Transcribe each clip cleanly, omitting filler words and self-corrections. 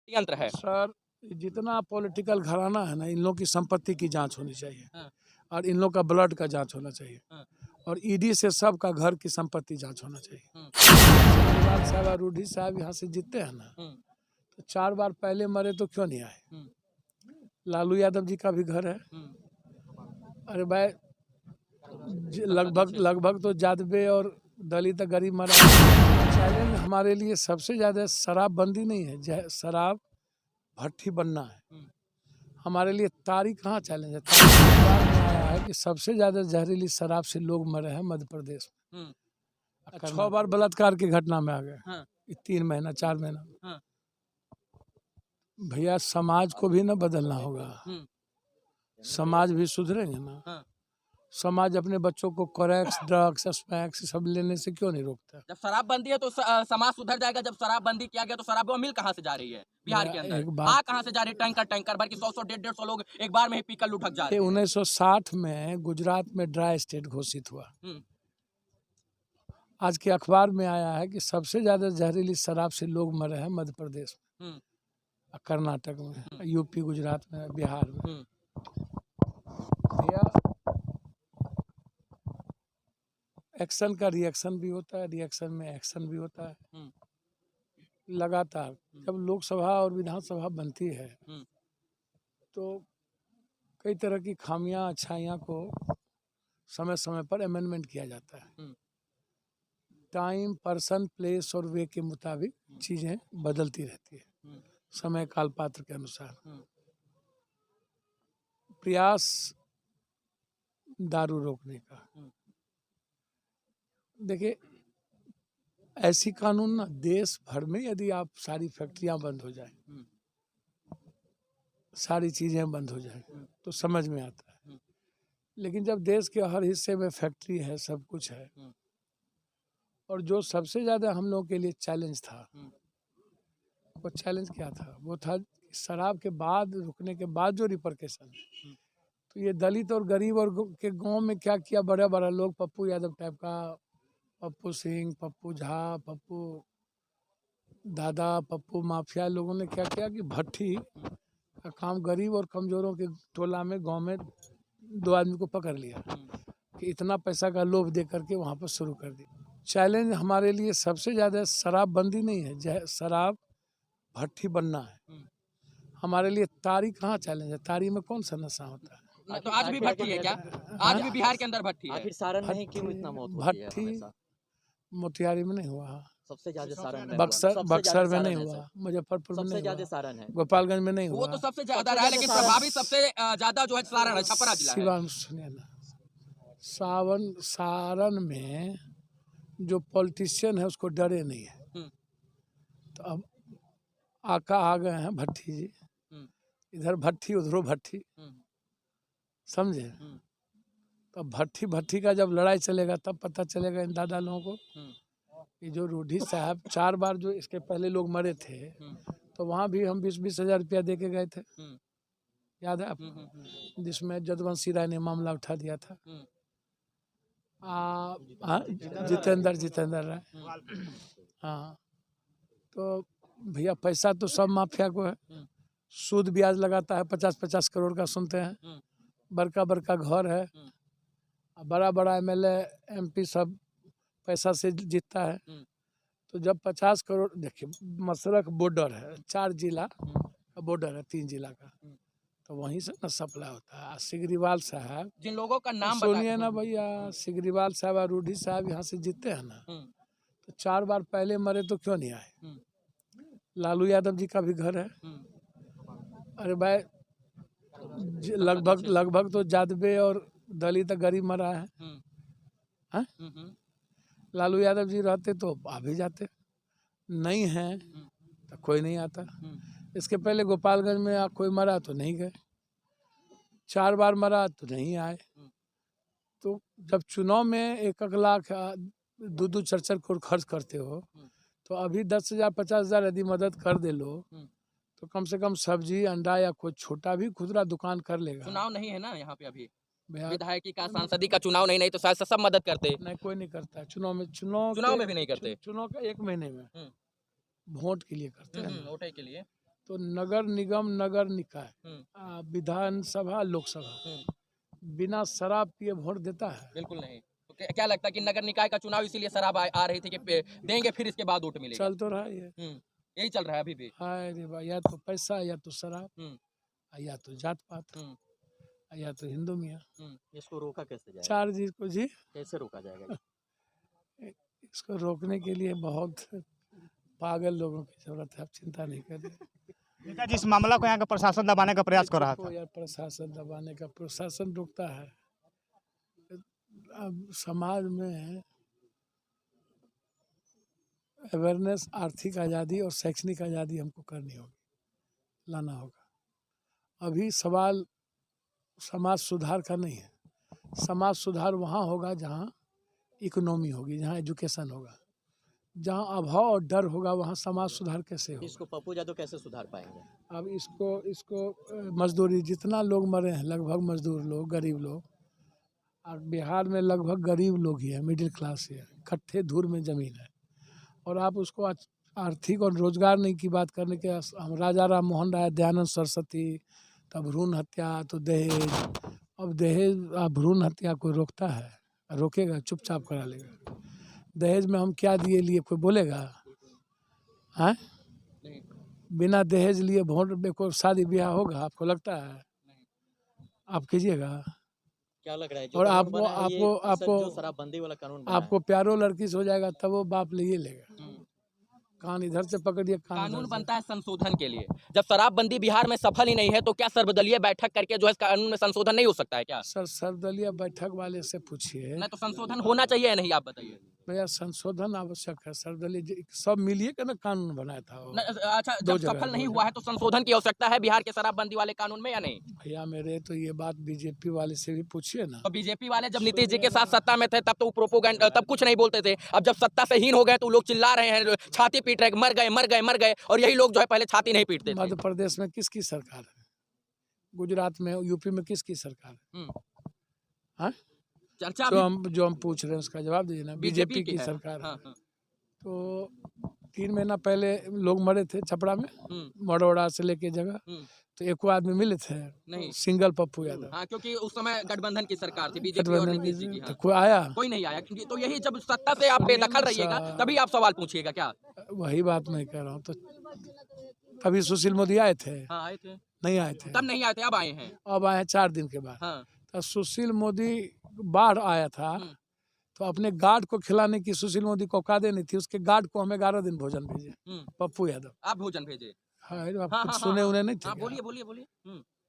यंत्र है। सर, जितना पॉलिटिकल घराना है ना, इन लोग की संपत्ति की जांच होनी चाहिए। हाँ। और इन लोग का ब्लड का जांच होना चाहिए। हाँ। और ईडी से सबका घर की संपत्ति जांच होना चाहिए। हम्म। साहब और रूढ़ी साहब यहाँ से जीतते हैं ना, हम्म। तो 4 बार पहले मरे तो क्यों नहीं आए? हम्म। लालू यादव जी का भी घर है। हम्म। अरे भाई, लगभग तो जादवे और दलित गरीब मरा है। चैलेंज हमारे लिए सबसे ज़्यादा शराबबंदी नहीं है, शराब भट्टी बनना है। हमारे लिए तारीख कहाँ चैलेंज है? तारीख में आया है कि सबसे ज़्यादा जहरीली शराब से लोग मरे हैं मध्य प्रदेश में। 6 बार बलात्कार की घटना में आ गए। हाँ। 3 महीना 4 महीना। हाँ। भैया, समाज को भी ना बदलना होगा। समाज भी सुधरेंगे ना। हाँ। समाज अपने बच्चों को कोरेक्स, ड्रग्स, स्मैक्स सब लेने से क्यों नहीं रोकता? जब शराबबंदी है तो समाज सुधर जाएगा। जब शराबबंदी किया गया तो शराब मिल कहाँ से जा रही है बिहार के अंदर? आ कहाँ से जा रही है? टैंकर भर की 100 150 लोग एक बार में ही पीकर लुढ़क जा रहे हैं। 1960 में गुजरात में ड्राई स्टेट घोषित हुआ। आज के अखबार में आया है कि सबसे ज्यादा जहरीली शराब से लोग मरे हैं मध्य प्रदेश में, कर्नाटक में, यूपी, गुजरात में, बिहार में। भैया, एक्शन का रिएक्शन भी होता है, रिएक्शन में एक्शन भी होता है। लगातार जब लोकसभा और विधानसभा बनती है तो कई तरह की खामियां अच्छाइयां को समय समय पर अमेंडमेंट किया जाता है। टाइम, पर्सन, प्लेस और वे के मुताबिक चीजें बदलती रहती है, समय काल पात्र के अनुसार। प्रयास दारू रोकने का, देखिए, ऐसी कानून ना देश भर में यदि आप सारी फैक्ट्रियां बंद हो जाए, सारी चीजें बंद हो जाए तो समझ में आता है। लेकिन जब देश के हर हिस्से में फैक्ट्री है, सब कुछ है, और जो सबसे ज्यादा हम लोगों के लिए चैलेंज था, वो चैलेंज क्या था? वो था शराब के बाद, रुकने के बाद जो रिपरकेशन, तो ये दलित और गरीब और के गांव में क्या किया बड़ा बड़ा लोग, पप्पू यादव टाइप का, पप्पू सिंह, पप्पू झा, पप्पू दादा, पप्पू माफिया लोगों ने क्या किया कि भट्टी का काम गरीब और कमजोरों के टोला में, गांव में 2 आदमी को पकड़ लिया कि इतना पैसा का लोभ दे करके वहाँ पर शुरू कर दिया। चैलेंज हमारे लिए सबसे ज़्यादा शराबबंदी नहीं है, शराब भट्टी बनना है। हमारे लिए तारीख कहाँ चैलेंज है? तारीख में कौन सा नशा होता है? तो आज भी भट्टी है क्या? आज भी बिहार के अंदर भट्टी है? आखिर सारण में ही क्यों इतना मौत होती है? भट्टी मोतिहारी में नहीं हुआ, सबसे ज्यादा सारण में, बक्सर में नहीं हुआ, मुजफ्फरपुर में सबसे नहीं ज्यादा हुआ, सारण है, गोपालगंज में नहीं हुआ। वो तो सबसे ज्यादा रहा है, लेकिन प्रभावित सबसे ज्यादा जो है सारण है, छपरा जिला है। शिवान, सुनिए ना, सारण में जो पॉलिटिशियन है उसको डरे नहीं है। तो अब आका आ गए हैं भट्टी जी, इधर भट्टी उधरो भट्टी, समझे? तो भट्टी का जब लड़ाई चलेगा तब पता चलेगा इन दादा लोगों को कि जो रूढ़ी साहब 4 बार जो इसके पहले लोग मरे थे, तो वहाँ भी हम 20-20 हज़ार रुपया दे के गए थे, याद है आपको? जिसमें जदवंशी राय ने मामला उठा दिया था। जितेंद्र राय। हाँ, तो भैया पैसा तो सब माफिया को है, सूद ब्याज लगाता है, 50-50 करोड़ का सुनते हैं, बड़का घर है, बड़ा एमएलए एमपी सब पैसा से जीतता है। तो जब 50 करोड़, देखिए मसरख बॉर्डर है, 4 जिला का बॉर्डर है, 3 जिला का, तो वहीं से ना सप्लाई होता है। सिगरीवाल साहब, जिन लोगों का नाम सुनिए ना भैया, सिगरीवाल साहब और रूढ़ी साहब यहाँ से जीतते हैं ना, तो 4 बार पहले मरे तो क्यों नहीं आए? लालू यादव जी का भी घर है। अरे भाई, लगभग तो जादवे और दलित गरीब मरा है। लालू यादव जी रहते तो आ भी जाते, नहीं है तो कोई नहीं आता। इसके पहले गोपालगंज में कोई मरा तो नहीं गए, 4 बार मरा तो नहीं आए। तो जब चुनाव में 1-1 लाख 2-2 4-4 करोड़ खर्च करते हो, तो अभी 10,000 50,000 यदि मदद कर दे लो, तो कम से कम सब्जी, अंडा या कोई छोटा भी खुदरा दुकान कर लेगा। चुनाव नहीं है ना यहाँ पे अभी, विधायकी का, सांसदी का चुनाव नहीं तो शायद सब मदद करते। नहीं, कोई नहीं करता है चुनाव में भी नहीं करते। चुनाव का 1 महीने में वोट के लिए करते हैं, वोट के लिए। तो नगर निगम, नगर निकाय, विधानसभा, लोकसभा बिना शराब पिए वोट देता है? बिल्कुल नहीं। तो क्या लगता है कि नगर निकाय का चुनाव इसीलिए शराब आ रही थी कि देंगे फिर इसके बाद वोट मिलेगा? चल तो रहा है ये। यही चल रहा है अभी भी। हाय रे भाई, या तो पैसा, या तो शराब, या तो जात पात, या तो हिंदू मियाँ। इसको रोका कैसे जाएगा? 4 चीज को जी कैसे रोका जाएगा? इसको रोकने के लिए बहुत पागल लोगों की जरूरत है, आप चिंता नहीं करें। नेताजी इस मामला को यहाँ का प्रशासन दबाने का प्रयास कर रहा था। यार प्रशासन दबाने का, प्रशासन रोकता है। अब समाज में अवेयरनेस, आर्थिक आज़ादी और शैक्षणिक आज़ादी हमको करनी होगी, लाना होगा। अभी सवाल समाज सुधार का नहीं है। समाज सुधार वहाँ होगा जहाँ इकोनॉमी होगी, जहाँ एजुकेशन होगा। जहाँ अभाव और डर होगा वहाँ समाज सुधार कैसे होगा? इसको पप्पू यादव कैसे सुधार पाएंगे? अब इसको मजदूरी, जितना लोग मरे हैं लगभग मजदूर लोग, गरीब लोग, और बिहार में लगभग गरीब लोग ही है, मिडिल क्लास ही है, कट्ठे धूर में ज़मीन है, और आप उसको आर्थिक और रोजगार नहीं की बात करने के, हम राजा राम मोहन राय, दयानंद सरस्वती, तब भ्रूण हत्या, तो दहेज। अब दहेज, भ्रूण हत्या कोई रोकता है? रोकेगा? चुपचाप करा लेगा। दहेज में हम क्या दिए लिए कोई बोलेगा? हैं? बिना दहेज लिए वोट में कोई शादी ब्याह होगा? आपको लगता है? आप कीजिएगा? क्या लग रहा है? और आपको शराबबंदी वाला कानून आपको प्यारो लड़की से हो जाएगा तब वो बाप ले लेगा। कान इधर से पकड़िए, कानून बनता है संशोधन के लिए। जब शराबबंदी बिहार में सफल ही नहीं है तो क्या सर्वदलीय बैठक करके जो है कानून में संशोधन नहीं हो सकता है क्या? सर, सर्वदलीय बैठक वाले से पूछिए। नहीं तो संशोधन होना चाहिए या नहीं, आप बताइए। भैया संशोधन आवश्यक है। सर्वदलीय सब मिलिए के ना कानून बनाया था वो। अच्छा, जब सफल नहीं हुआ है तो संशोधन की आवश्यकता है बिहार के शराबबंदी वाले कानून में या नहीं? भैया मेरे तो ये बात बीजेपी वाले से भी पूछिए ना। तो बीजेपी वाले जब नीतीश जी के साथ सत्ता में थे तब तो प्रोपोगेंडा, तब कुछ नहीं बोलते थे। अब जब सत्ता से हीन हो गए तो लोग चिल्ला रहे हैं, छाती पीट रहे हैं, मर गए मर गए मर गए, और यही लोग जो है पहले छाती नहीं पीटते थे। मध्य प्रदेश में किसकी सरकार है? गुजरात में, यूपी में किसकी सरकार है? चर्चा जो हम पूछ रहे हैं उसका जवाब दीजिए ना। बीजेपी की सरकार है। तो 3 महीना पहले लोग मरे थे छपरा में, मड़ोड़ा से लेके जगह, तो एक आदमी मिले थे नहीं, सिंगल पप्पू यादव। हाँ, क्योंकि उस समय गठबंधन की सरकार थी, बीजेपी और नीतीश जी की। तो कोई आया? कोई नहीं आया। तो यही जब सत्ता से आप बेदखल रहिएगा तभी आप सवाल पूछिएगा क्या? वही बात मैं कह रहा हूँ। तो तभी सुशील मोदी आए थे? हाँ, आए थे। नहीं आए थे? तब नहीं आए थे, अब आए हैं। अब आए हैं 4 दिन के बाद। हाँ। तो सुशील मोदी बाढ़ आया था तो अपने गार्ड को खिलाने की सुशील मोदी को औकात नहीं थी, उसके गार्ड को हमें 11 दिन भोजन भेजे, पप्पू यादव। आप भोजन भेजे? हाँ, आप कुछ सुने उन्हें नहीं थे? बोलिए बोलिए बोलिए।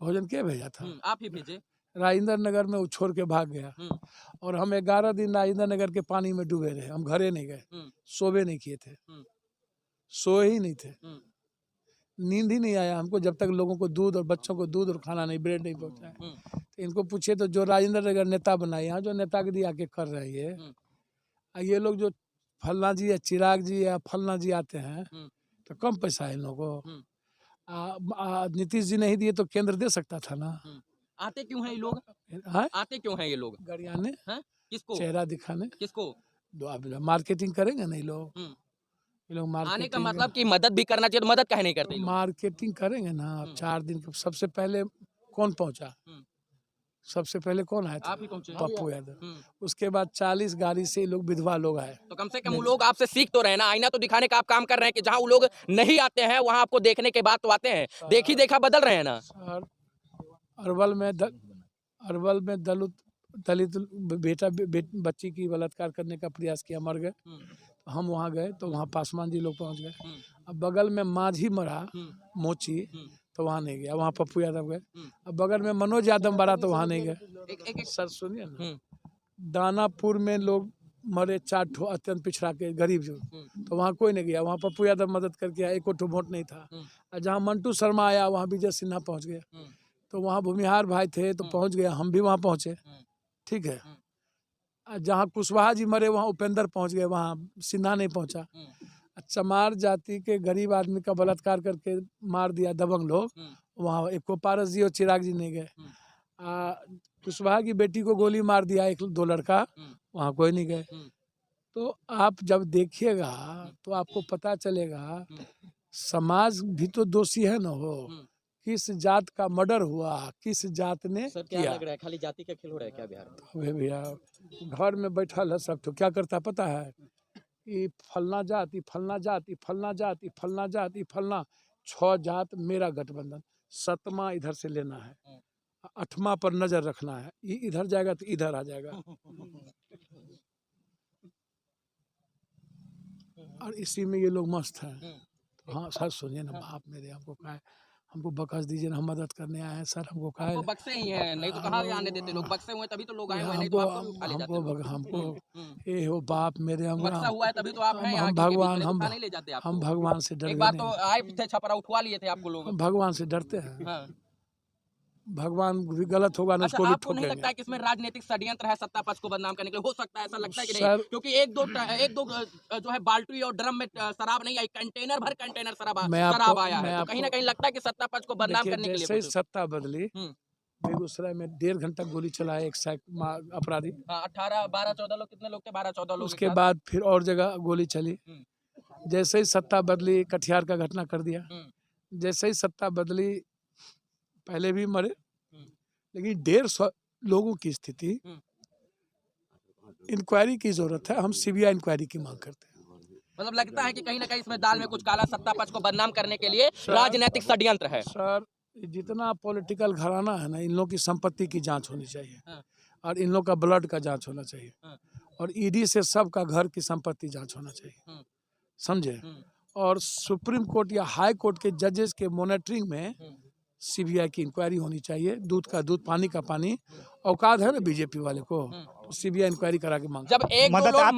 भोजन क्या भेजा था? आप ही भेजे। राजेंद्र नगर में वो छोड़ के भाग गया, और हम 11 दिन राजेंद्र नगर के पानी में डूबे रहे। हम घरे नहीं गए, सोवे नहीं किए थे, सोए ही नहीं थे, नींद ही नहीं आया हमको जब तक लोगों को दूध और बच्चों को दूध और खाना नहीं, ब्रेड नहीं पहुंचाया। तो इनको पूछिए तो जो राजेंद्र नगर नेता बनाए, यहाँ जो नेतागिरी आके कर रही है, ये लोग जो फलना जी या चिराग जी या फलना जी आते हैं तो कम पैसा है इन लोगों को। नीतीश जी नहीं दिए तो केंद्र दे सकता था ना। आते क्यों हैं ये लोग? आते क्यों हैं ये लोग? गरियाने, किसको? चेहरा दिखाने। किसको? मार्केटिंग करेंगे ना ये लोग। आने का मतलब कि मदद भी करना चाहिए, तो मदद काहे नहीं करते? मार्केटिंग करेंगे ना। 4 दिन के सबसे पहले कौन पहुंचा? सबसे पहले कौन आया था? आप ही पहुंचे। पप्पू यादव। उसके बाद 40 गाड़ी से लोग विधवा लोग आए। तो कम से कम वो लोग आपसे सीख तो रहे ना। आईना तो दिखाने का आप काम कर रहे हैं कि जहाँ वो लोग नहीं आते हैं वहाँ आपको देखने के बाद तो आते हैं। देखी देखा बदल रहे हैं ना। अरवल में दलित बच्ची की बलात्कार करने का प्रयास किया, मर गए। हम वहाँ गए तो वहाँ पासवान जी लोग पहुँच गए। अब बगल में माझी मरा, मोची, तो वहाँ नहीं गया, वहाँ पप्पू यादव गए। अब बगल में मनोज यादव मरा तो वहाँ नहीं गए। सर सुनिए ना, दानापुर में लोग मरे 4 ठो अत्यंत पिछड़ा के गरीब जो, तो वहाँ कोई नहीं गया, वहाँ पप्पू यादव मदद करके आया, 1 वोट नहीं था। और जहाँ मंटू शर्मा आया वहाँ विजय सिन्हा पहुँच गया, तो वहाँ भूमिहार भाई थे तो पहुँच गया, हम भी वहाँ पहुँचे। ठीक है। जहाँ कुशवाहा जी मरे वहाँ उपेंद्र पहुँच गए, वहाँ सिन्हा नहीं पहुँचा। चमार जाति के गरीब आदमी का बलात्कार करके मार दिया दबंग लोग, वहाँ एक पारस जी और चिराग जी नहीं गए। कुशवाहा की बेटी को गोली मार दिया 1-2 लड़का, वहाँ कोई नहीं गए। तो आप जब देखिएगा तो आपको पता चलेगा समाज भी तो दोषी है ना हो। किस जात का मर्डर हुआ, किस जात ने सर क्या किया। लग रहा है खाली जाति का खेल हो रहा है क्या बिहार में? अबे भैया घर में बैठल है सब, तो क्या करता पता है, ये फलना जात, ये फलना जात, ये फलना जात, ये फलना जात, ये फलना, 6 जात मेरा गठबंधन, 7वां इधर से लेना है, 8वां पर नजर रखना है, ये इधर जाएगा तो इधर आ जाएगा। और इसी में ये लोग मस्त हैं। तो हाँ सर सुनिए ना, बाप मेरे हमको कहा है, हमको बकस दीजिए ना, हम मदद करने आए हैं सर, हमको कहा वो है बक्से ही हैं, नहीं तो कहाँ आने देते लोग, बक्से हुए तभी तो लोग आए हुए, नहीं तो आपको भी उठा ले जाते लोग। हमको ये हो बाप मेरे, बक्सा हुआ है तभी तो आप हैं यहाँ हम के बीच में, भगवान, नहीं तो उठा नहीं ले जाते आपको। हम भगवान से डर एक गए बार तो नहीं, आए थे छपरा, उठवा लिए थे आपको लोग। हम भगवान से डरते हैं। हाँ। भगवान भी गलत होगा ना, अच्छा, उसको भी आपको नहीं लगता ठोकेंगे। है कि इसमें राजनीतिक षड्यंत्र है सत्ता पक्ष को बदनाम करने के लिए? हो सकता है, ऐसा लगता है कि सर- नहीं? क्योंकि एक दो जो है बाल्टी और ड्रम में शराब नहीं आई, कंटेनर भर कंटेनर शराब आया है, तो कहीं ना कहीं लगता है कि सत्ता पक्ष को बदनाम देखिए, करने के जैसे ही लिए। सत्ता बदली, बेगूसराय में 1.5 घंटा गोली चलाए एक अपराधी, 18, 12, 14 लोग, कितने लोग थे? 12, 14 लोग। उसके बाद फिर और जगह गोली चली। जैसे ही सत्ता बदली, कटिहार का घटना कर दिया। जैसे ही सत्ता बदली, पहले भी मरे, लेकिन 150 लोगों की स्थिति, इंक्वायरी की जरूरत है। हम सीबीआई इंक्वायरी की मांग करते हैं। मतलब लगता है कि कहीं ना कहीं इसमें दाल में कुछ काला, सत्ता पक्ष को बदनाम करने के लिए राजनीतिक षड्यंत्र है। सर जितना पॉलिटिकल घराना है ना, इन लोगों की संपत्ति की जांच होनी चाहिए, और इन लोग का ब्लड का जांच होना चाहिए, और ईडी से सबका घर की संपत्ति जांच होना चाहिए, समझे। और सुप्रीम कोर्ट या हाई कोर्ट के जजेस के मॉनिटरिंग में सीबीआई की इंक्वायरी होनी चाहिए। दूध का दूध, पानी का पानी। औकात है ना बीजेपी वाले को, तो सीबीआई इंक्वायरी करा के मांग। जब एक दो मदद लोग आप